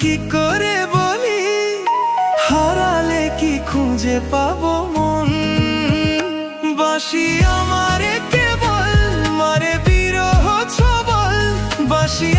কি করে বলি, হারালে কি খুঁজে পাবো মন। বাঁশি আমারে কেবল মারে বিরহ ছবল, বাঁশি